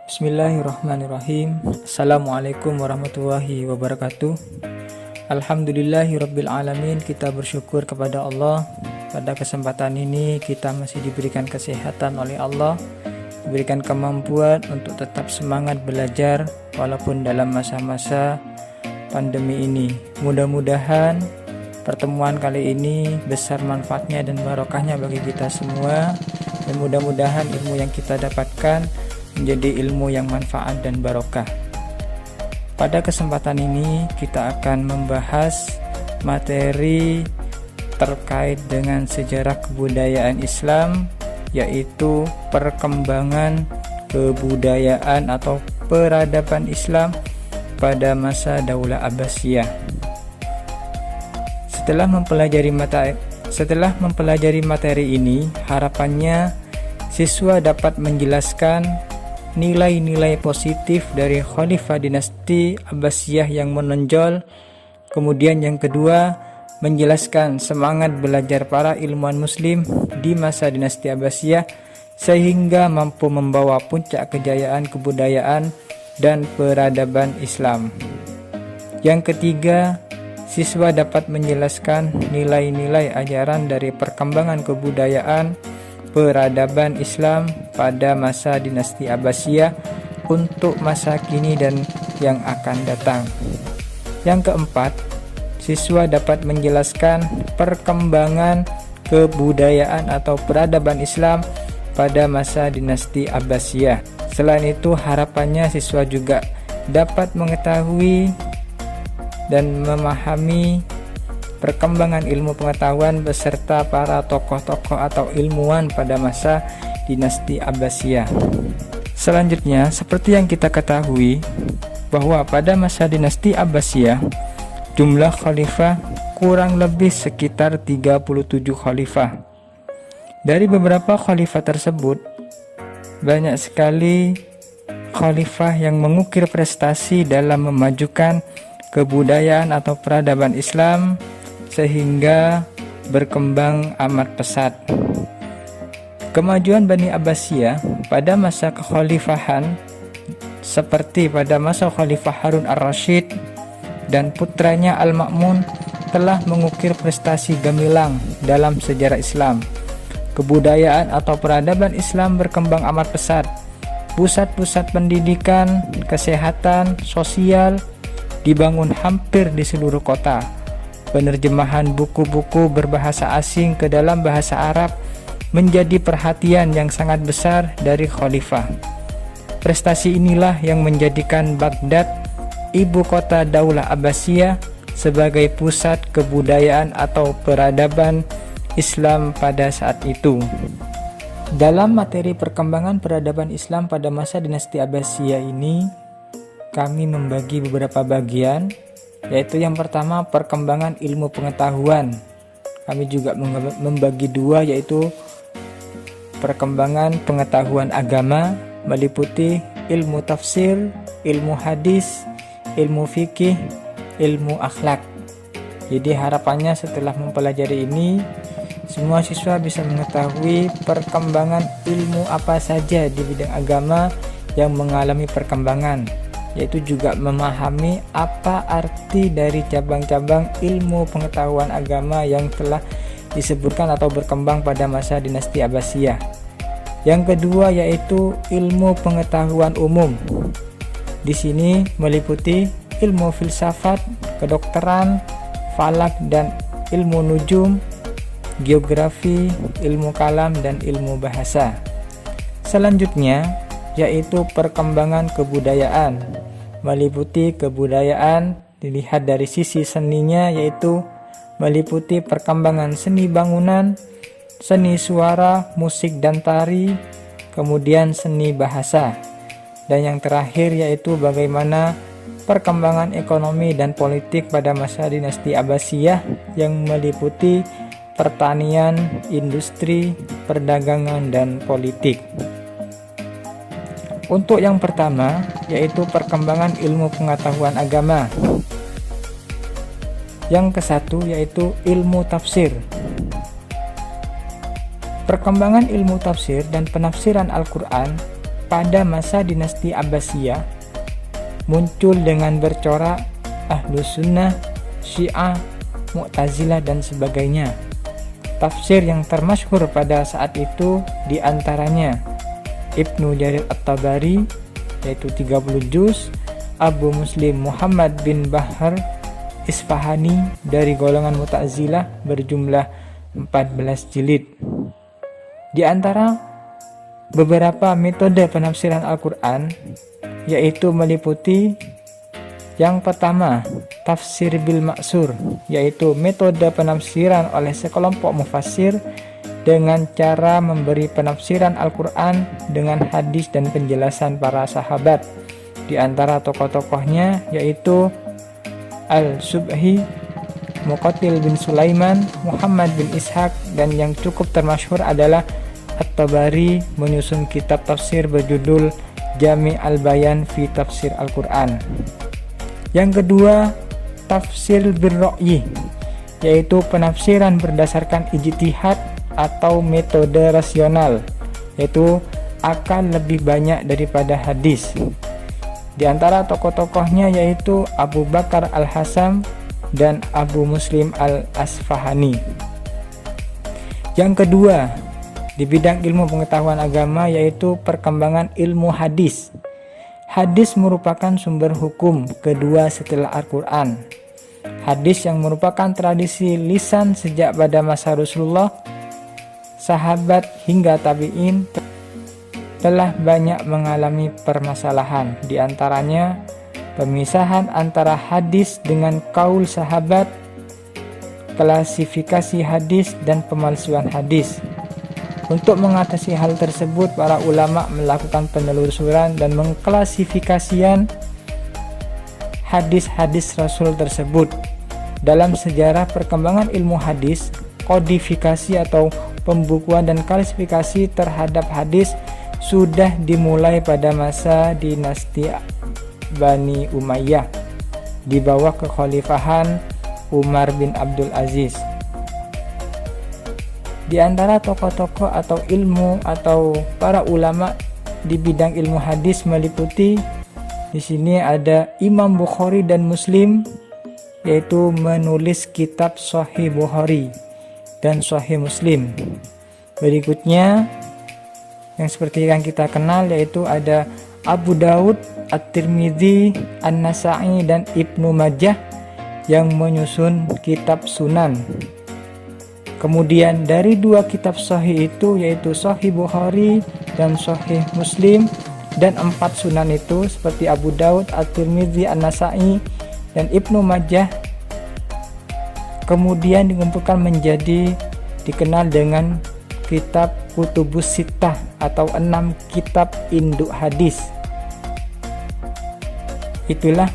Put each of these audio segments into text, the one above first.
Bismillahirrahmanirrahim. Assalamualaikum warahmatullahi wabarakatuh. Alhamdulillahirabbil alamin. Kita bersyukur kepada Allah. Pada kesempatan ini kita masih diberikan kesehatan oleh Allah, diberikan kemampuan untuk tetap semangat belajar walaupun dalam masa-masa pandemi ini. Mudah-mudahan pertemuan kali ini besar manfaatnya dan barokahnya bagi kita semua, dan mudah-mudahan ilmu yang kita dapatkan menjadi ilmu yang manfaat dan barokah. Pada kesempatan ini kita akan membahas materi terkait dengan sejarah kebudayaan Islam, yaitu perkembangan kebudayaan atau peradaban Islam pada masa Daulah Abbasiyah. Setelah mempelajari materi ini, harapannya siswa dapat menjelaskan nilai-nilai positif dari Khalifah dinasti Abbasiyah yang menonjol. Kemudian yang kedua, menjelaskan semangat belajar para ilmuwan muslim di masa dinasti Abbasiyah sehingga mampu membawa puncak kejayaan kebudayaan dan peradaban Islam. Yang ketiga, siswa dapat menjelaskan nilai-nilai ajaran dari perkembangan kebudayaan peradaban Islam pada masa dinasti Abbasiyah untuk masa kini dan yang akan datang. Yang keempat, siswa dapat menjelaskan perkembangan kebudayaan atau peradaban Islam pada masa dinasti Abbasiyah. Selain itu, harapannya siswa juga dapat mengetahui dan memahami perkembangan ilmu pengetahuan beserta para tokoh-tokoh atau ilmuwan pada masa dinasti Abbasiyah. Selanjutnya, seperti yang kita ketahui bahwa pada masa dinasti Abbasiyah jumlah khalifah kurang lebih sekitar 37 khalifah. Dari beberapa khalifah tersebut, banyak sekali khalifah yang mengukir prestasi dalam memajukan kebudayaan atau peradaban Islam sehingga berkembang amat pesat. Kemajuan Bani Abbasiyah pada masa kekhalifahan seperti pada masa Khalifah Harun ar-Rasyid dan putranya Al-Ma'mun telah mengukir prestasi gemilang dalam sejarah Islam. Kebudayaan atau peradaban Islam berkembang amat pesat. Pusat-pusat pendidikan, kesehatan, sosial dibangun hampir di seluruh kota. Penerjemahan buku-buku berbahasa asing ke dalam bahasa Arab menjadi perhatian yang sangat besar dari khalifah. Prestasi inilah yang menjadikan Baghdad, ibu kota Daulah Abbasiyah, sebagai pusat kebudayaan atau peradaban Islam pada saat itu. Dalam materi perkembangan peradaban Islam pada masa dinasti Abbasiyah ini, kami membagi beberapa bagian, yaitu yang pertama perkembangan ilmu pengetahuan. Kami juga membagi dua, yaitu perkembangan pengetahuan agama meliputi ilmu tafsir, ilmu hadis, ilmu fikih, ilmu akhlak. Jadi harapannya setelah mempelajari ini, semua siswa bisa mengetahui perkembangan ilmu apa saja di bidang agama yang mengalami perkembangan, yaitu juga memahami apa arti dari cabang-cabang ilmu pengetahuan agama yang telah disebutkan atau berkembang pada masa dinasti Abbasiyah. Yang kedua yaitu ilmu pengetahuan umum. Di sini meliputi ilmu filsafat, kedokteran, falak dan ilmu nujum, geografi, ilmu kalam dan ilmu bahasa. Selanjutnya yaitu perkembangan kebudayaan, meliputi kebudayaan dilihat dari sisi seninya, yaitu meliputi perkembangan seni bangunan, seni suara, musik dan tari, kemudian seni bahasa. Dan yang terakhir yaitu bagaimana perkembangan ekonomi dan politik pada masa dinasti Abbasiyah yang meliputi pertanian, industri, perdagangan dan politik. Untuk yang pertama yaitu perkembangan ilmu pengetahuan agama. Yang kesatu yaitu ilmu tafsir. Perkembangan ilmu tafsir dan penafsiran Al-Quran pada masa dinasti Abbasiyah muncul dengan bercorak Ahlus Sunnah, Syiah, Mu'tazilah dan sebagainya. Tafsir yang termasyhur pada saat itu diantaranya Ibnu Jarir At-Tabari yaitu 30 juz, Abu Muslim Muhammad bin Bahr Isfahani dari golongan Mu'tazilah berjumlah 14 jilid. Di antara beberapa metode penafsiran Al-Quran yaitu meliputi yang pertama, tafsir bil maksur, yaitu metode penafsiran oleh sekelompok mufassir dengan cara memberi penafsiran Al-Quran dengan hadis dan penjelasan para sahabat. Di antara tokoh-tokohnya yaitu Al-Subhi, Muqatil bin Sulaiman, Muhammad bin Ishaq, dan yang cukup termasyhur adalah At-Tabari menyusun kitab tafsir berjudul Jami' al-Bayan fi Tafsir Al-Quran. Yang kedua, tafsir bir-ra'yi, yaitu penafsiran berdasarkan ijtihad atau metode rasional, yaitu akan lebih banyak daripada hadis. Di antara tokoh-tokohnya yaitu Abu Bakar Al-Hasan dan Abu Muslim Al-Asfahani. Yang kedua, di bidang ilmu pengetahuan agama yaitu perkembangan ilmu hadis. Hadis merupakan sumber hukum kedua setelah Al-Quran. Hadis yang merupakan tradisi lisan sejak pada masa Rasulullah, sahabat hingga tabi'in telah banyak mengalami permasalahan. Di antaranya pemisahan antara hadis dengan kaul sahabat, klasifikasi hadis, dan pemalsuan hadis. Untuk mengatasi hal tersebut, para ulama melakukan penelusuran dan mengklasifikasikan hadis-hadis Rasul tersebut. Dalam sejarah perkembangan ilmu hadis, kodifikasi atau pembukuan dan klasifikasi terhadap hadis sudah dimulai pada masa dinasti Bani Umayyah di bawah kekhalifahan Umar bin Abdul Aziz. Di antara tokoh-tokoh atau ilmu atau para ulama di bidang ilmu hadis meliputi di sini ada Imam Bukhari dan Muslim, yaitu menulis kitab Sahih Bukhari dan Sahih Muslim. Berikutnya yang seperti yang kita kenal yaitu ada Abu Daud, At-Tirmidzi, An-Nasa'i dan Ibnu Majah yang menyusun kitab Sunan. Kemudian dari dua kitab sahih itu yaitu Sahih Bukhari dan Sahih Muslim, dan 4 sunan itu seperti Abu Daud, At-Tirmidzi, An-Nasa'i dan Ibnu Majah kemudian dikumpulkan menjadi dikenal dengan kitab Kutubus Sittah atau 6 kitab induk hadis. Itulah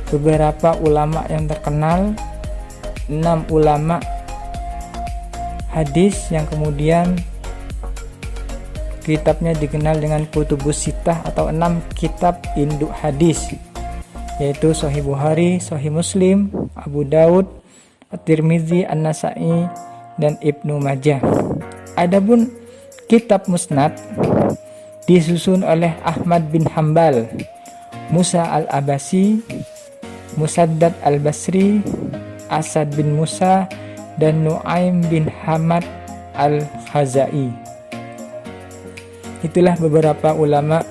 beberapa ulama yang terkenal, 6 ulama hadis yang kemudian kitabnya dikenal dengan Kutubus Sittah atau 6 kitab induk hadis, yaitu Sahih Bukhari, Sahih Muslim, Abu Daud, At-Tirmidzi, An-Nasa'i dan Ibnu Majah. Adapun kitab Musnad disusun oleh Ahmad bin Hambal, Musa al-Abasi, Musaddad al-Basri, Asad bin Musa dan Nu'aim bin Hamad al-Khazai. Itulah beberapa ulama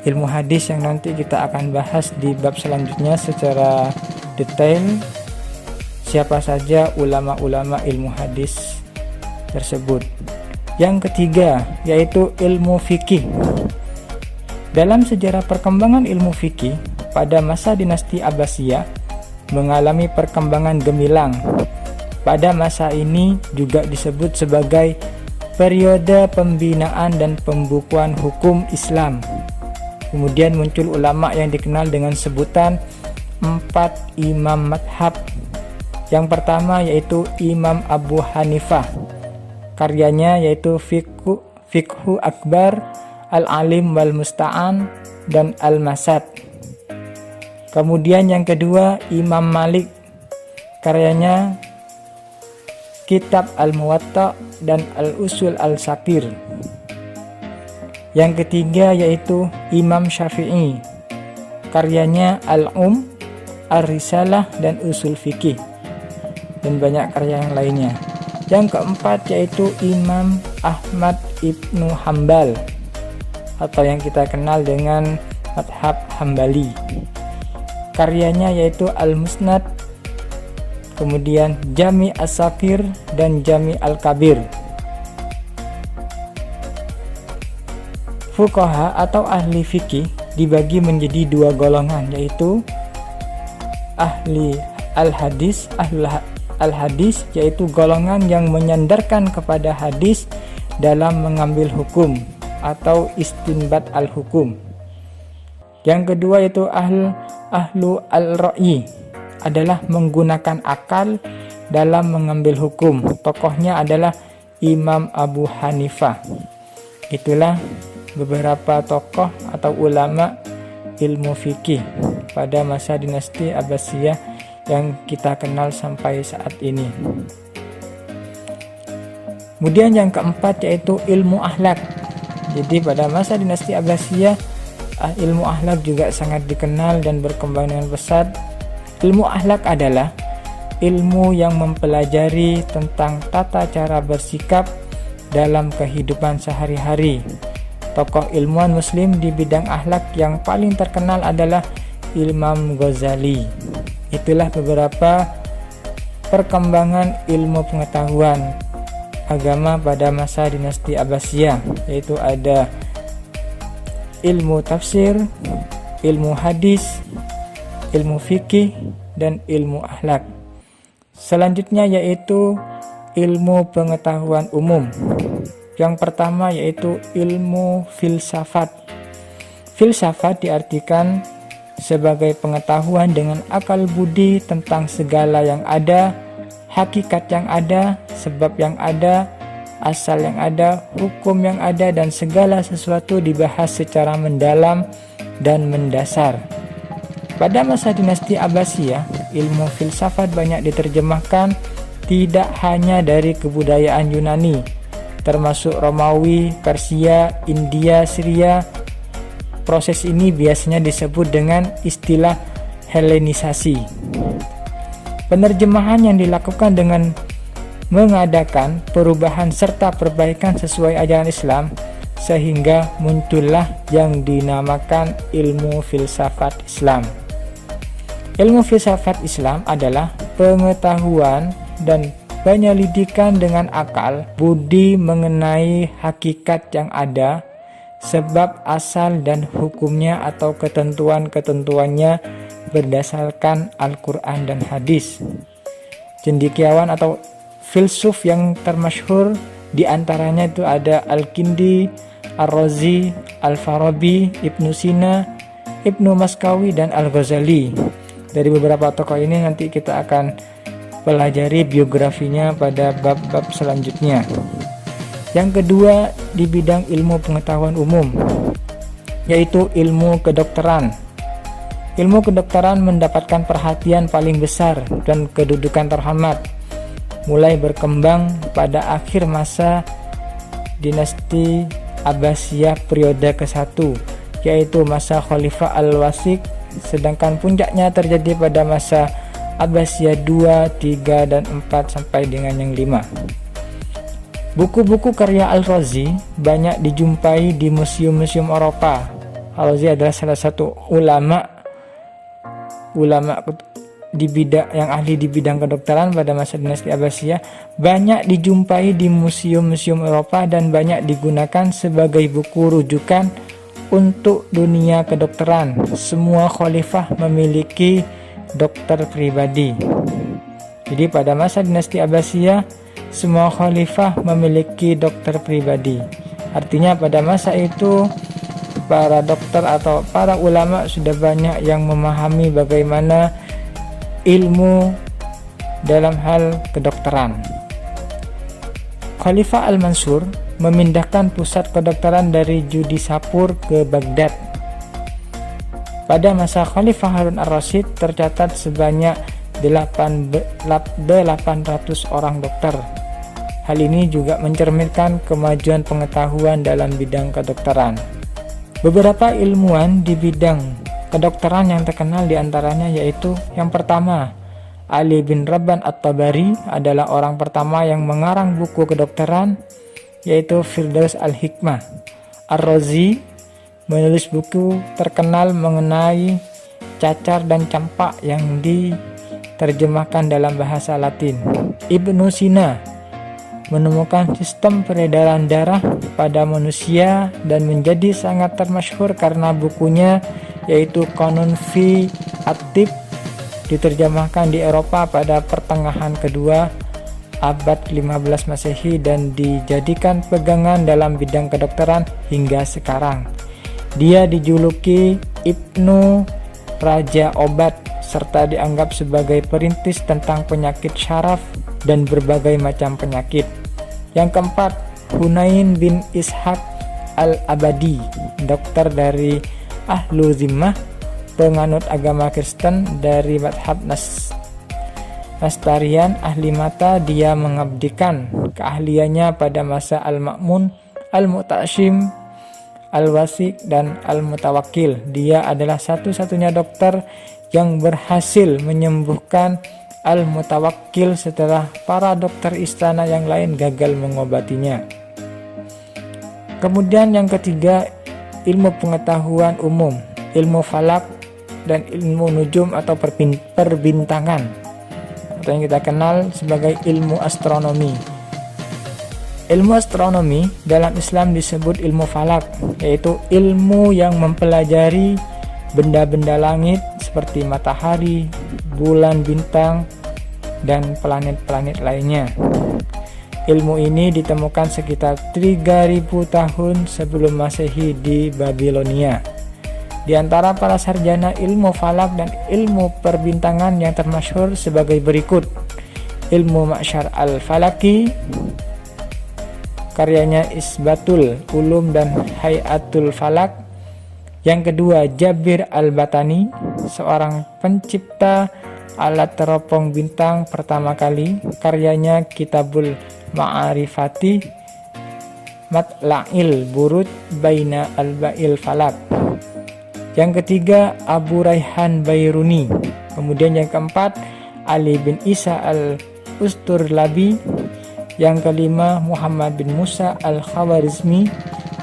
ilmu hadis yang nanti kita akan bahas di bab selanjutnya secara detail, siapa saja ulama-ulama ilmu hadis tersebut. Yang ketiga yaitu ilmu fikih. Dalam sejarah perkembangan ilmu fikih pada masa dinasti Abbasiyah mengalami perkembangan gemilang. Pada masa ini juga disebut sebagai periode pembinaan dan pembukuan hukum Islam. Kemudian muncul ulama yang dikenal dengan sebutan 4 imam madhab. Yang pertama yaitu Imam Abu Hanifah. Karyanya yaitu Fiqhu Akbar, Al-Alim wal Musta'an, dan Al-Masad. Kemudian yang kedua Imam Malik. Karyanya Kitab Al-Muwatta dan Al-Usul Al-Sakir. Yang ketiga yaitu Imam Syafi'i, karyanya Al-Um, Ar-Risalah, dan Usul Fikih, dan banyak karya yang lainnya. Yang keempat yaitu Imam Ahmad Ibnu Hambal, atau yang kita kenal dengan Madhab Hambali. Karyanya yaitu Al-Musnad, kemudian Jami As-Saghir dan Jami Al-Kabir. Fuqaha atau ahli fikih dibagi menjadi dua golongan, yaitu ahli al-hadis. Al-hadis yaitu golongan yang menyandarkan kepada hadis dalam mengambil hukum atau istinbat al-hukum. Yang kedua yaitu ahlu al-ra'yi, adalah menggunakan akal dalam mengambil hukum. Tokohnya adalah Imam Abu Hanifah. Itulah beberapa tokoh atau ulama ilmu fikih pada masa dinasti Abbasiyah yang kita kenal sampai saat ini. Kemudian yang keempat yaitu ilmu akhlak. Jadi pada masa dinasti Abbasiyah ilmu akhlak juga sangat dikenal dan berkembang dengan pesat. Ilmu akhlak adalah ilmu yang mempelajari tentang tata cara bersikap dalam kehidupan sehari-hari. Tokoh ilmuwan muslim di bidang akhlak yang paling terkenal adalah Imam Ghazali. Itulah beberapa perkembangan ilmu pengetahuan agama pada masa dinasti Abbasiyah, yaitu ada ilmu tafsir, ilmu hadis, ilmu fikih, dan ilmu akhlak. Selanjutnya yaitu ilmu pengetahuan umum. Yang pertama yaitu ilmu filsafat. Filsafat diartikan sebagai pengetahuan dengan akal budi tentang segala yang ada, hakikat yang ada, sebab yang ada, asal yang ada, hukum yang ada, dan segala sesuatu dibahas secara mendalam dan mendasar. Pada masa dinasti Abbasiyah, ilmu filsafat banyak diterjemahkan tidak hanya dari kebudayaan Yunani, termasuk Romawi, Persia, India, Syria. Proses ini biasanya disebut dengan istilah Helenisasi. Penerjemahan yang dilakukan dengan mengadakan perubahan serta perbaikan sesuai ajaran Islam, sehingga muncullah yang dinamakan ilmu filsafat Islam. Ilmu filsafat Islam adalah pengetahuan dan penyelidikan dengan akal budi mengenai hakikat yang ada, sebab asal dan hukumnya atau ketentuan-ketentuannya berdasarkan Al-Quran dan hadis. Cendekiawan atau filsuf yang termasyhur diantaranya itu ada Al-Kindi, Ar-Razi, Al-Farabi, Ibnu Sina, Ibnu Maskawi, dan Al-Ghazali. Dari beberapa tokoh ini nanti kita akan pelajari biografinya pada bab-bab selanjutnya. Yang kedua di bidang ilmu pengetahuan umum, yaitu ilmu kedokteran. Ilmu kedokteran mendapatkan perhatian paling besar dan kedudukan terhormat, mulai berkembang pada akhir masa dinasti Abbasiyah periode ke-1, yaitu masa Khalifah Al-Wasiq, sedangkan puncaknya terjadi pada masa Abbasiyah 2, 3, dan 4 sampai dengan yang 5. Buku-buku karya Al-Razi banyak dijumpai di museum-museum Eropa. Al-Razi adalah salah satu ulama di bidang yang ahli di bidang kedokteran pada masa dinasti Abbasiyah, banyak dijumpai di museum-museum Eropa dan banyak digunakan sebagai buku rujukan untuk dunia kedokteran. Semua khalifah memiliki dokter pribadi. Jadi pada masa dinasti Abbasiyah semua khalifah memiliki dokter pribadi. Artinya pada masa itu para dokter atau para ulama sudah banyak yang memahami bagaimana ilmu dalam hal kedokteran. Khalifah Al-Mansur memindahkan pusat kedokteran dari Judisapur ke Baghdad. Pada masa Khalifah Harun Ar-Rasyid tercatat sebanyak 800 orang dokter. Hal ini juga mencerminkan kemajuan pengetahuan dalam bidang kedokteran. Beberapa ilmuwan di bidang kedokteran yang terkenal diantaranya yaitu yang pertama, Ali bin Rabban At-Tabari adalah orang pertama yang mengarang buku kedokteran, yaitu Firdaus Al-Hikmah. Ar-Razi menulis buku terkenal mengenai cacar dan campak yang diterjemahkan dalam bahasa Latin. Ibnu Sina menemukan sistem peredaran darah pada manusia dan menjadi sangat termasyhur karena bukunya yaitu Qanun fi At-Tibb diterjemahkan di Eropa pada pertengahan kedua abad 15 Masehi dan dijadikan pegangan dalam bidang kedokteran hingga sekarang. Dia dijuluki Ibnu Raja Obat serta dianggap sebagai perintis tentang penyakit syaraf dan berbagai macam penyakit. Yang keempat, Hunain bin Ishaq Al-Abadi, dokter dari Ahlu Zimmah, penganut agama Kristen dari madhab Nastarian ahli mata. Dia mengabdikan keahliannya pada masa Al-Ma'mun, Al-Mu'tasim, Al-Wasiq, dan Al-Mutawakkil. Dia adalah satu-satunya dokter yang berhasil menyembuhkan Al-Mutawakkil setelah para dokter istana yang lain gagal mengobatinya. Kemudian yang ketiga, ilmu pengetahuan umum, ilmu falak dan ilmu nujum atau perbintangan, atau yang kita kenal sebagai ilmu astronomi. Ilmu astronomi dalam Islam disebut ilmu falak, yaitu ilmu yang mempelajari benda-benda langit seperti matahari, bulan, bintang, dan planet-planet lainnya. Ilmu ini ditemukan sekitar 3000 tahun sebelum Masehi di Babilonia. Di antara para sarjana ilmu falak dan ilmu perbintangan yang termasyhur sebagai berikut: ilmu Ma'syar al-Falaki, karyanya Isbatul Ulum dan Hayatul Falak. Yang kedua, Jabir al-Batani, seorang pencipta alat teropong bintang pertama kali, karyanya Kitabul Ma'arifati Matla'il Buruj Baina Al-Ba'il Falak. Yang ketiga, Abu Raihan Bairuni. Kemudian yang keempat, Ali bin Isa al-Usturlabi. Yang kelima, Muhammad bin Musa al-Khawarizmi,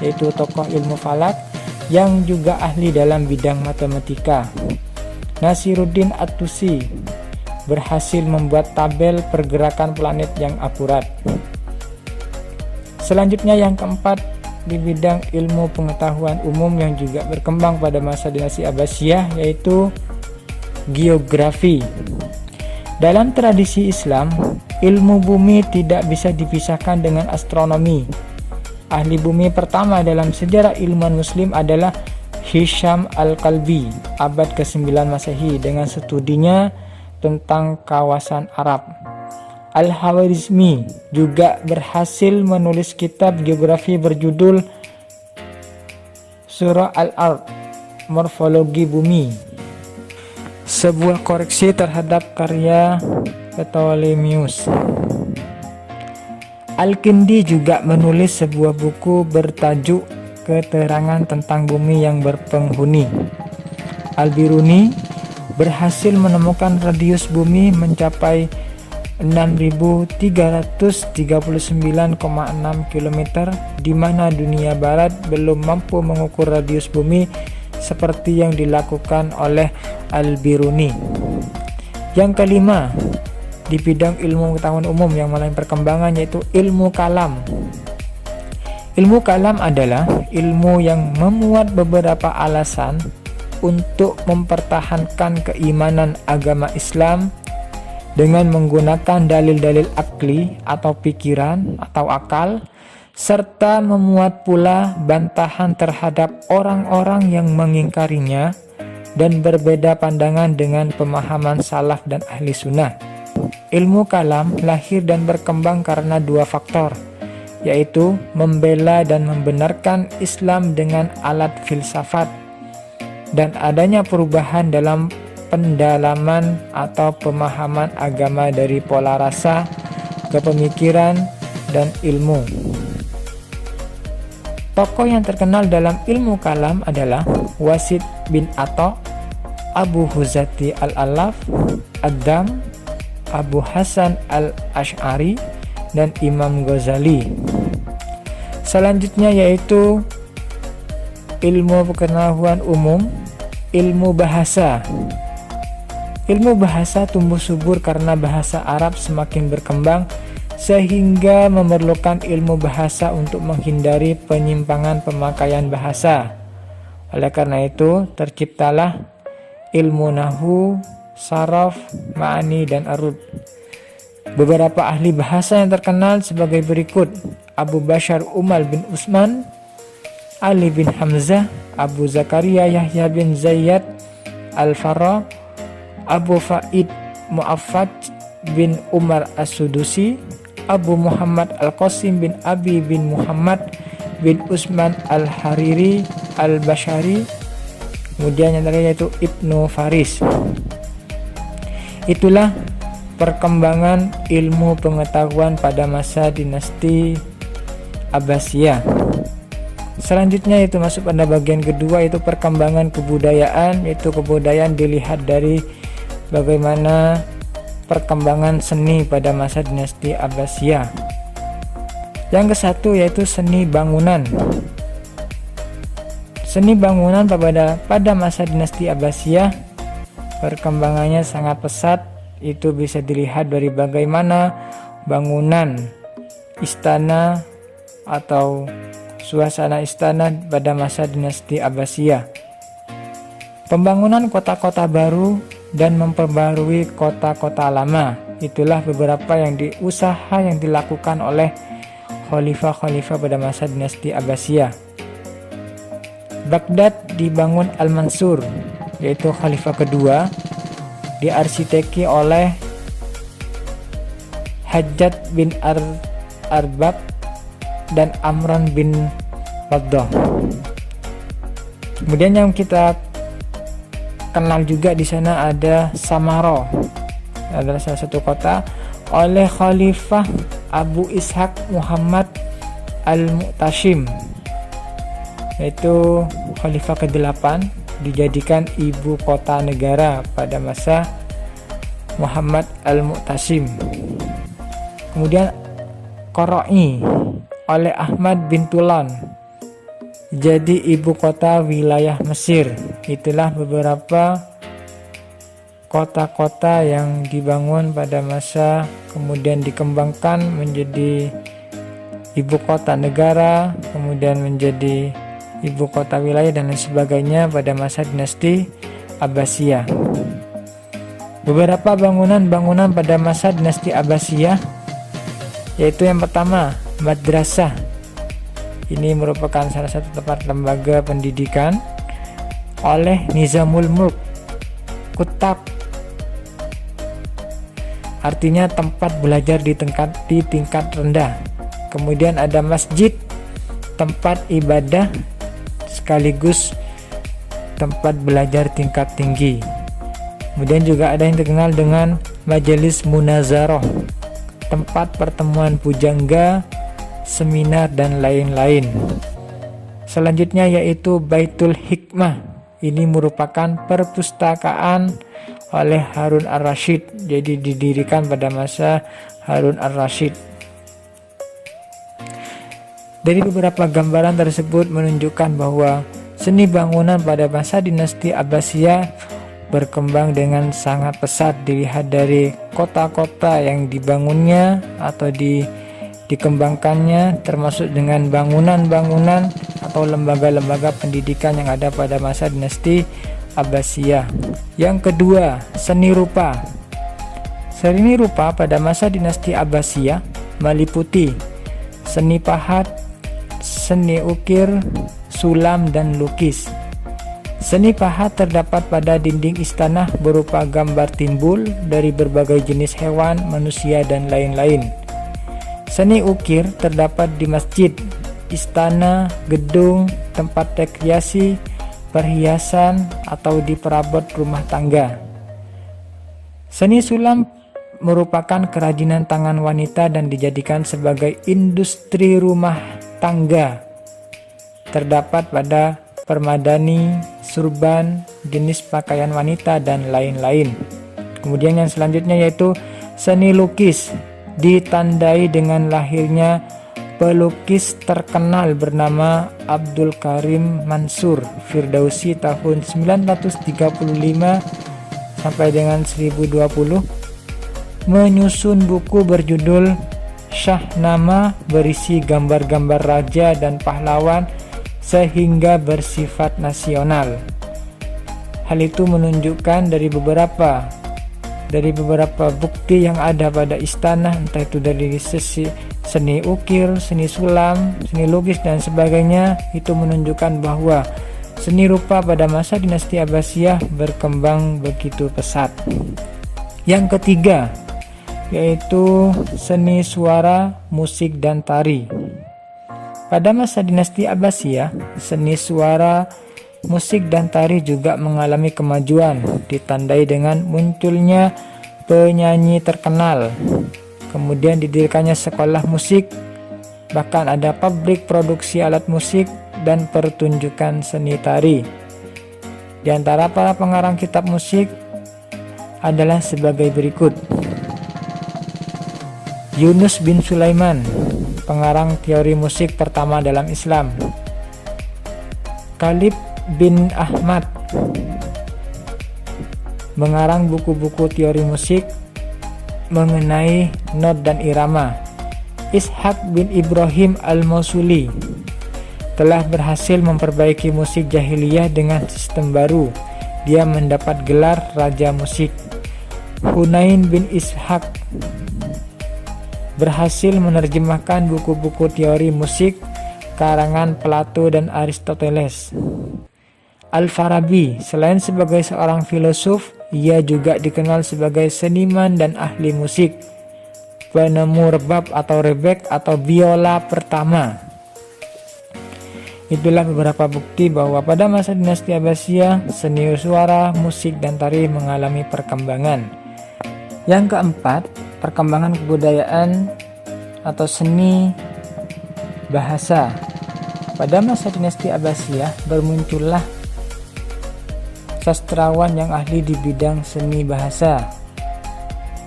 yaitu tokoh ilmu falak yang juga ahli dalam bidang matematika. Nasiruddin At-Tusi berhasil membuat tabel pergerakan planet yang akurat. Selanjutnya yang keempat, di bidang ilmu pengetahuan umum yang juga berkembang pada masa dinasti Abbasiyah, yaitu geografi. Dalam tradisi Islam, ilmu bumi tidak bisa dipisahkan dengan astronomi. Ahli bumi pertama dalam sejarah ilmuwan muslim adalah Hisham Al-Kalbi, abad ke-9 Masehi, dengan studinya tentang kawasan Arab. Al-Khawarizmi juga berhasil menulis kitab geografi berjudul Surah Al-Ard, Morfologi Bumi, sebuah koreksi terhadap karya Ptolemeus. Al-Kindi juga menulis sebuah buku bertajuk Keterangan tentang Bumi yang Berpenghuni. Al-Biruni berhasil menemukan radius bumi mencapai 6.339,6 km, di mana dunia barat belum mampu mengukur radius bumi seperti yang dilakukan oleh Al-Biruni. Yang kelima, di bidang ilmu pengetahuan umum yang mulai perkembangan, yaitu ilmu kalam. Ilmu kalam adalah ilmu yang memuat beberapa alasan untuk mempertahankan keimanan agama Islam dengan menggunakan dalil-dalil akli atau pikiran atau akal, serta memuat pula bantahan terhadap orang-orang yang mengingkarinya dan berbeda pandangan dengan pemahaman salaf dan ahli sunnah. Ilmu kalam lahir dan berkembang karena dua faktor, yaitu membela dan membenarkan Islam dengan alat filsafat dan adanya perubahan dalam pendalaman atau pemahaman agama dari pola rasa ke pemikiran dan ilmu. Tokoh yang terkenal dalam ilmu kalam adalah Wasid bin Atha, Abu Huzati al-Alaf, Ad-Dam, Abu Hasan al-Ash'ari, dan Imam Ghazali. Selanjutnya yaitu ilmu pengetahuan umum, ilmu bahasa. Ilmu bahasa tumbuh subur karena bahasa Arab semakin berkembang sehingga memerlukan ilmu bahasa untuk menghindari penyimpangan pemakaian bahasa. Oleh karena itu, terciptalah ilmu nahwu, saraf, ma'ani, dan arud. Beberapa ahli bahasa yang terkenal sebagai berikut: Abu Bashar Umal bin Utsman, Ali bin Hamzah, Abu Zakaria Yahya bin Zayyad al-Farra, Abu Faid Mu'affad bin Umar as-Sudusi, Abu Muhammad al-Qasim bin Abi bin Muhammad bin Utsman al-Hariri al-Bashari. Kemudian yang terakhir yaitu Ibnu Faris. Itulah perkembangan ilmu pengetahuan pada masa dinasti Abbasiyah. Selanjutnya itu masuk pada bagian kedua, yaitu perkembangan kebudayaan. Yaitu kebudayaan dilihat dari bagaimana perkembangan seni pada masa dinasti Abbasiyah. Yang kesatu yaitu seni bangunan. Seni bangunan pada masa dinasti Abbasiyah perkembangannya sangat pesat. Itu bisa dilihat dari bagaimana bangunan istana atau suasana istana pada masa dinasti Abbasiyah. Pembangunan kota-kota baru dan memperbarui kota-kota lama. Itulah beberapa usaha yang dilakukan oleh khalifah-khalifah pada masa dinasti Abbasiyah. Baghdad dibangun Al-Mansur, yaitu khalifah kedua, diarsiteki oleh Hajjaj bin Arbab dan Amran bin Waddah. Kemudian yang kita kenal juga di sana ada Samarra, adalah salah satu kota, oleh Khalifah Abu Ishaq Muhammad al-Mu'tasim, yaitu Khalifah ke-8, dijadikan ibu kota negara pada masa Muhammad al-Mu'tasim. Kemudian Qara'i oleh Ahmad bin Tulan, jadi ibu kota wilayah Mesir. Itulah beberapa kota-kota yang dibangun pada masa kemudian dikembangkan menjadi ibu kota negara, kemudian menjadi ibu kota wilayah dan lain sebagainya pada masa dinasti Abbasiyah. Beberapa bangunan-bangunan pada masa dinasti Abbasiyah, yaitu yang pertama madrasah. Ini merupakan salah satu tempat lembaga pendidikan oleh Nizamul Mulk Kutab, artinya tempat belajar di tingkat rendah. Kemudian ada masjid, tempat ibadah sekaligus tempat belajar tingkat tinggi. Kemudian juga ada yang terkenal dengan majelis munazarah, tempat pertemuan pujangga, seminar, dan lain-lain. Selanjutnya yaitu Baitul Hikmah. Ini merupakan perpustakaan oleh Harun ar-Rasyid, jadi didirikan pada masa Harun ar-Rasyid. Dari beberapa gambaran tersebut menunjukkan bahwa seni bangunan pada masa dinasti Abbasiyah berkembang dengan sangat pesat, dilihat dari kota-kota yang dibangunnya atau dikembangkannya, termasuk dengan bangunan-bangunan atau lembaga-lembaga pendidikan yang ada pada masa dinasti Abbasiyah. Yang kedua, seni rupa. Seni rupa pada masa dinasti Abbasiyah meliputi seni pahat, seni ukir, sulam, dan lukis. Seni pahat terdapat pada dinding istana berupa gambar timbul dari berbagai jenis hewan, manusia, dan lain-lain. Seni ukir terdapat di masjid, istana, gedung, tempat rekreasi, perhiasan, atau di perabot rumah tangga. Seni sulam merupakan kerajinan tangan wanita dan dijadikan sebagai industri rumah tangga. Terdapat pada permadani, surban, jenis pakaian wanita, dan lain-lain. Kemudian yang selanjutnya yaitu seni lukis, ditandai dengan lahirnya pelukis terkenal bernama Abdul Karim Mansur Firdausi tahun 935 sampai dengan 1020, menyusun buku berjudul Syahnama berisi gambar-gambar raja dan pahlawan sehingga bersifat nasional. Hal itu menunjukkan dari beberapa bukti yang ada pada istana, entah itu dari seni ukir, seni sulam, seni lukis dan sebagainya, itu menunjukkan bahwa seni rupa pada masa dinasti Abbasiyah berkembang begitu pesat. Yang ketiga yaitu seni suara, musik, dan tari. Pada masa dinasti Abbasiyah, seni suara, musik, dan tari juga mengalami kemajuan, ditandai dengan munculnya penyanyi terkenal. Kemudian didirikannya sekolah musik, bahkan ada pabrik produksi alat musik dan pertunjukan seni tari. Di antara para pengarang kitab musik adalah sebagai berikut. Yunus bin Sulaiman, pengarang teori musik pertama dalam Islam. Khalid bin Ahmad, mengarang buku-buku teori musik mengenai not dan irama. Ishaq bin Ibrahim al-Mausuli telah berhasil memperbaiki musik jahiliyah dengan sistem baru. Dia mendapat gelar Raja Musik. Hunain bin Ishaq berhasil menerjemahkan buku-buku teori musik karangan Plato dan Aristoteles. Al-Farabi, selain sebagai seorang filosof, ia juga dikenal sebagai seniman dan ahli musik, penemu rebab atau rebek atau biola pertama. Itulah beberapa bukti bahwa pada masa dinasti Abbasiyah, seni suara, musik, dan tari mengalami perkembangan. Yang keempat, perkembangan kebudayaan atau seni bahasa. Pada masa dinasti Abbasiyah bermuncullah sastrawan yang ahli di bidang seni bahasa,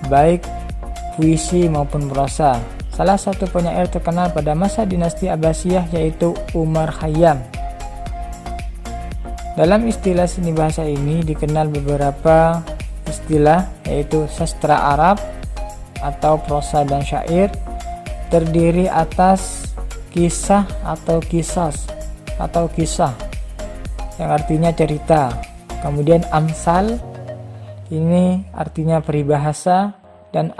baik puisi maupun prosa. Salah satu penyair terkenal pada masa dinasti Abbasiyah yaitu Umar Khayyam. Dalam istilah seni bahasa ini dikenal beberapa istilah, yaitu sastra Arab atau prosa dan syair, terdiri atas kisah atau kisas atau kisah yang artinya cerita. Kemudian amsal, ini artinya peribahasa, dan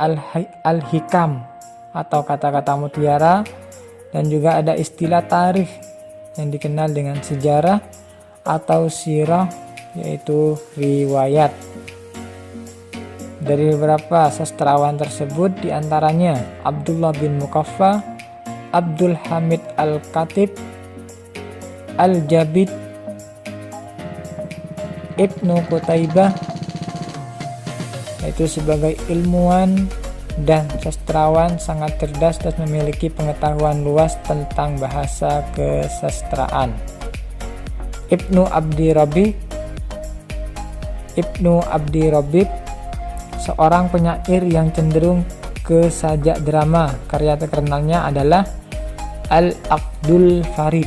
al-hikam atau kata-kata mutiara, dan juga ada istilah tarikh yang dikenal dengan sejarah atau sirah, yaitu riwayat. Dari beberapa sastrawan tersebut diantaranya Abdullah bin Muqaffa, Abdul Hamid Al-Khatib, Al-Jabid, Ibnu Qutaibah, yaitu sebagai ilmuwan dan sastrawan sangat cerdas dan memiliki pengetahuan luas tentang bahasa kesastraan. Ibnu Abdi Rabib, seorang penyair yang cenderung ke sajak drama. Karya terkenalnya adalah Al-Aqdul Farid.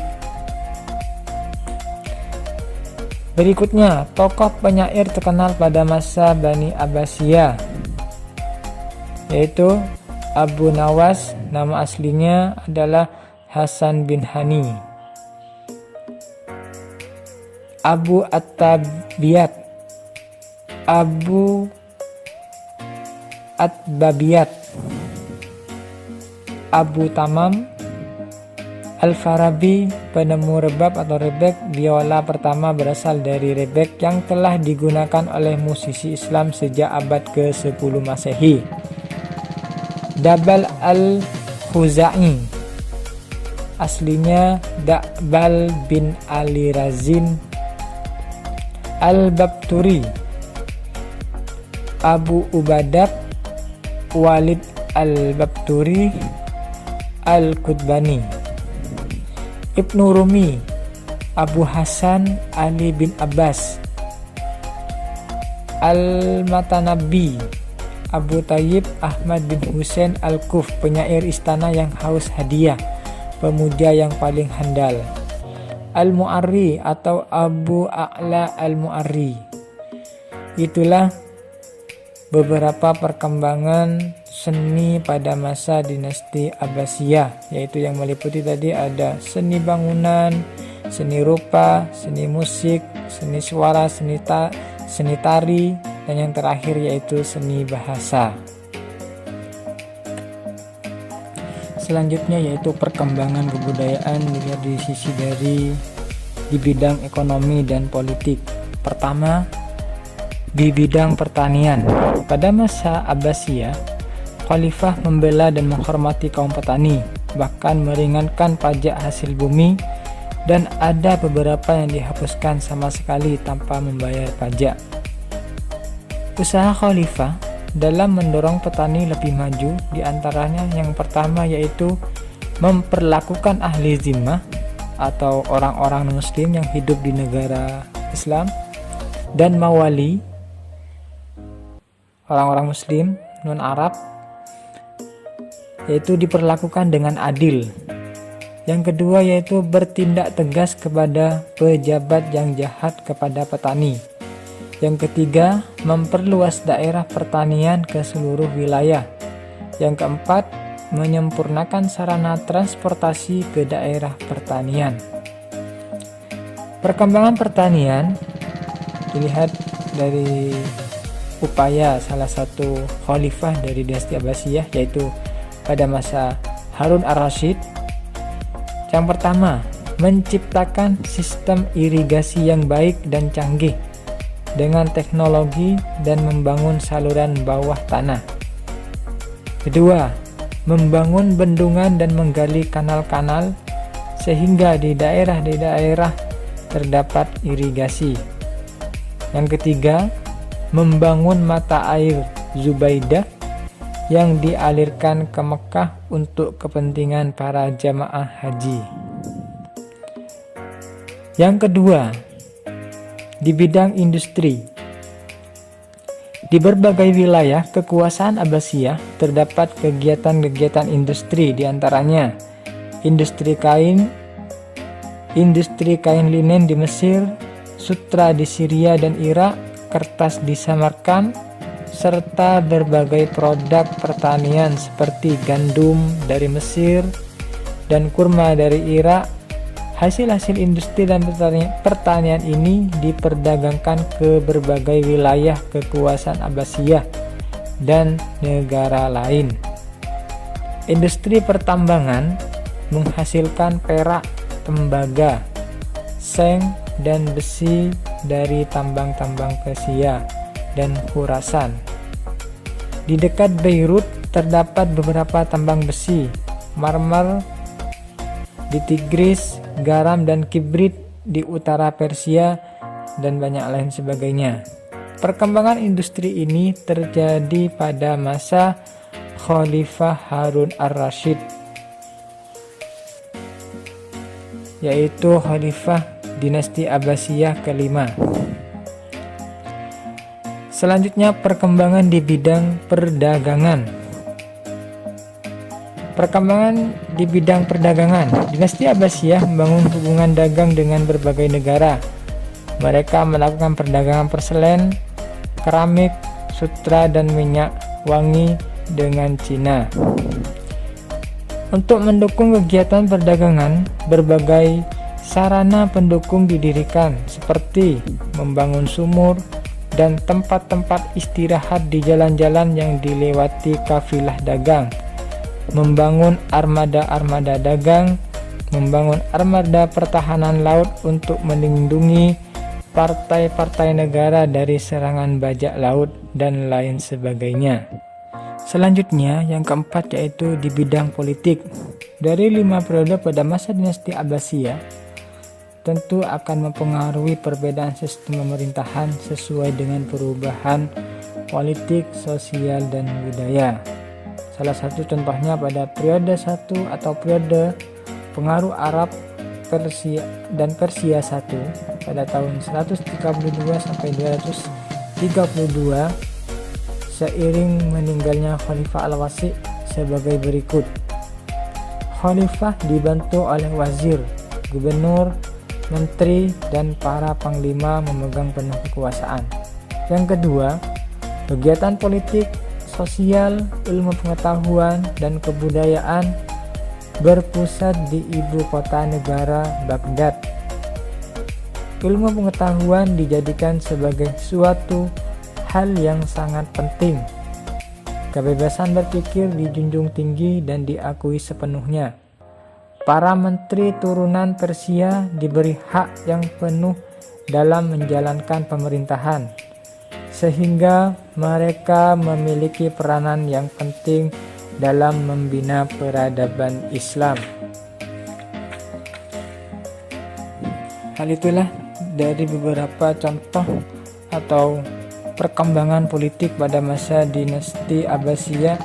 Berikutnya, tokoh penyair terkenal pada masa Bani Abbasiyah, yaitu Abu Nawas, nama aslinya adalah Hasan bin Hani. Abu At-Tabiyat, Abu At-Babiyat, Abu Tamam. Al-Farabi, penemu rebab atau rebek. Biola pertama berasal dari rebek yang telah digunakan oleh musisi Islam sejak abad ke-10 Masehi. Dabal al-Khuzai, aslinya Da'bal bin Ali Razin. Al-Babturi, Abu Ubadat, Walid al-Babturi al-Qutbani. Ibnu Rumi, Abu Hasan Ali bin Abbas al-Matanabbi, Abu Tayyib Ahmad bin Husain al-Kuf, penyair istana yang haus hadiah, pemuja yang paling handal. Al-Mu'arri atau Abu A'la al-Mu'arri. Itulah beberapa perkembangan seni pada masa dinasti Abbasiyah, yaitu yang meliputi tadi ada seni bangunan, seni rupa, seni musik, seni suara, seni tari, dan yang terakhir yaitu seni bahasa. Selanjutnya yaitu perkembangan kebudayaan dilihat di sisi di bidang ekonomi dan politik. Pertama, di bidang pertanian. Pada masa Abbasiyah, khalifah membela dan menghormati kaum petani, bahkan meringankan pajak hasil bumi, dan ada beberapa yang dihapuskan sama sekali tanpa membayar pajak. Usaha khalifah dalam mendorong petani lebih maju, diantaranya yang pertama yaitu memperlakukan ahli zimmah atau orang-orang muslim yang hidup di negara Islam, dan mawali, orang-orang muslim non-Arab, yaitu diperlakukan dengan adil. Yang kedua yaitu bertindak tegas kepada pejabat yang jahat kepada petani. Yang ketiga, memperluas daerah pertanian ke seluruh wilayah. Yang keempat, menyempurnakan sarana transportasi ke daerah pertanian. Perkembangan pertanian dilihat dari upaya salah satu khalifah dari dinasti Abbasiyah, yaitu pada masa Harun ar-Rasyid. Yang pertama, menciptakan sistem irigasi yang baik dan canggih dengan teknologi dan membangun saluran bawah tanah. Kedua, membangun bendungan dan menggali kanal-kanal sehingga di daerah terdapat irigasi. Yang ketiga, membangun mata air Zubaidah yang dialirkan ke Mekah untuk kepentingan para jamaah haji. Yang kedua, di bidang industri. Di berbagai wilayah kekuasaan Abbasiyah terdapat kegiatan-kegiatan industri, diantaranya industri kain linen di Mesir, sutra di Syria dan Irak, kertas di Samarkand, serta berbagai produk pertanian seperti gandum dari Mesir dan kurma dari Irak. Hasil-hasil industri dan pertanian ini diperdagangkan ke berbagai wilayah kekuasaan Abbasiyah dan negara lain. Industri pertambangan menghasilkan perak, tembaga, seng, dan besi dari tambang-tambang Persia dan Khurasan. Di dekat Beirut terdapat beberapa tambang besi, marmer di Tigris, garam dan kibrit di utara Persia, dan banyak lain sebagainya. Perkembangan industri ini terjadi pada masa Khalifah Harun ar-Rasyid, yaitu Khalifah dinasti Abbasiyah kelima. Selanjutnya, perkembangan di bidang perdagangan. Perkembangan di bidang perdagangan. Dinasti Abbasiyah membangun hubungan dagang dengan berbagai negara. Mereka melakukan perdagangan porselen, keramik, sutra, dan minyak wangi dengan Cina. Untuk mendukung kegiatan perdagangan, berbagai sarana pendukung didirikan seperti membangun sumur dan tempat-tempat istirahat di jalan-jalan yang dilewati kafilah dagang, membangun armada-armada dagang, membangun armada pertahanan laut untuk melindungi partai-partai negara dari serangan bajak laut, dan lain sebagainya. Selanjutnya, yang keempat yaitu di bidang politik. Dari 5 periode pada masa dinasti Abbasiyah, tentu akan mempengaruhi perbedaan sistem pemerintahan sesuai dengan perubahan politik, sosial, dan budaya. Salah satu contohnya pada periode 1 atau periode pengaruh Arab Persia dan Persia 1 pada tahun 132 sampai 232 seiring meninggalnya Khalifah Al-Wasi' sebagai berikut. Khalifah dibantu oleh wazir, gubernur, menteri, dan para panglima memegang penuh kekuasaan. Yang kedua, kegiatan politik, sosial, ilmu pengetahuan, dan kebudayaan berpusat di ibu kota negara, Baghdad. Ilmu pengetahuan dijadikan sebagai suatu hal yang sangat penting. Kebebasan berpikir dijunjung tinggi dan diakui sepenuhnya. Para menteri turunan Persia diberi hak yang penuh dalam menjalankan pemerintahan, sehingga mereka memiliki peranan yang penting dalam membina peradaban Islam. Hal itulah dari beberapa contoh atau perkembangan politik pada masa dinasti Abbasiyah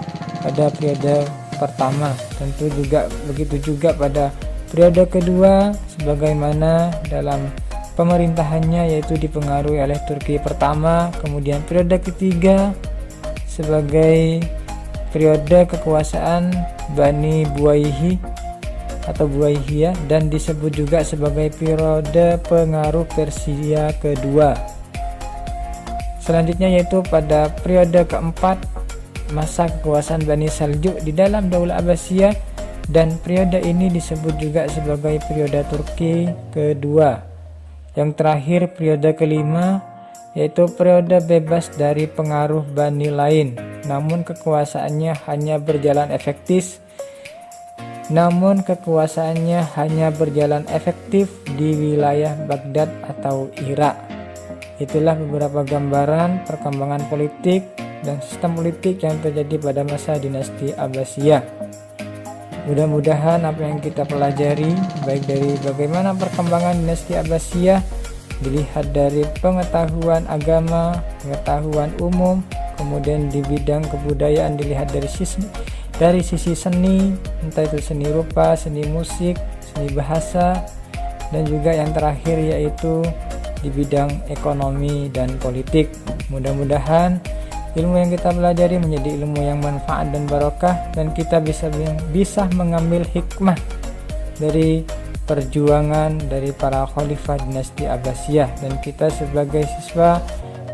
pada periode pertama. Tentu juga begitu juga pada periode kedua, sebagaimana dalam pemerintahannya yaitu dipengaruhi oleh Turki pertama, kemudian periode ketiga sebagai periode kekuasaan Bani Buwayhi atau Buwayhiyah, dan disebut juga sebagai periode pengaruh Persia kedua. Selanjutnya yaitu pada periode keempat masa kekuasaan Bani Saljuk di dalam Daulah Abbasiyah, dan periode ini disebut juga sebagai periode Turki kedua. Yang terakhir periode kelima yaitu periode bebas dari pengaruh Bani lain, namun kekuasaannya hanya berjalan efektif di wilayah Baghdad atau Irak. Itulah beberapa gambaran perkembangan politik dan sistem politik yang terjadi pada masa dinasti Abbasiyah. Mudah-mudahan apa yang kita pelajari, baik dari bagaimana perkembangan dinasti Abbasiyah dilihat dari pengetahuan agama, pengetahuan umum, kemudian di bidang kebudayaan dilihat dari sisi seni, entah itu seni rupa, seni musik, seni bahasa, dan juga yang terakhir yaitu di bidang ekonomi dan politik. Mudah-mudahan ilmu yang kita pelajari menjadi ilmu yang manfaat dan barokah, dan kita bisa mengambil hikmah dari perjuangan dari para khalifah dinasti Abbasiyah, dan kita sebagai siswa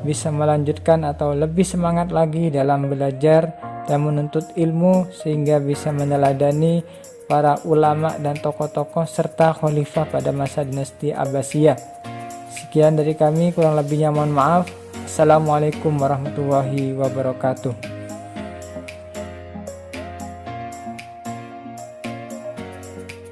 bisa melanjutkan atau lebih semangat lagi dalam belajar dan menuntut ilmu sehingga bisa meneladani para ulama dan tokoh-tokoh serta khalifah pada masa dinasti Abbasiyah. Sekian dari kami, kurang lebihnya mohon maaf. Assalamualaikum warahmatullahi wabarakatuh.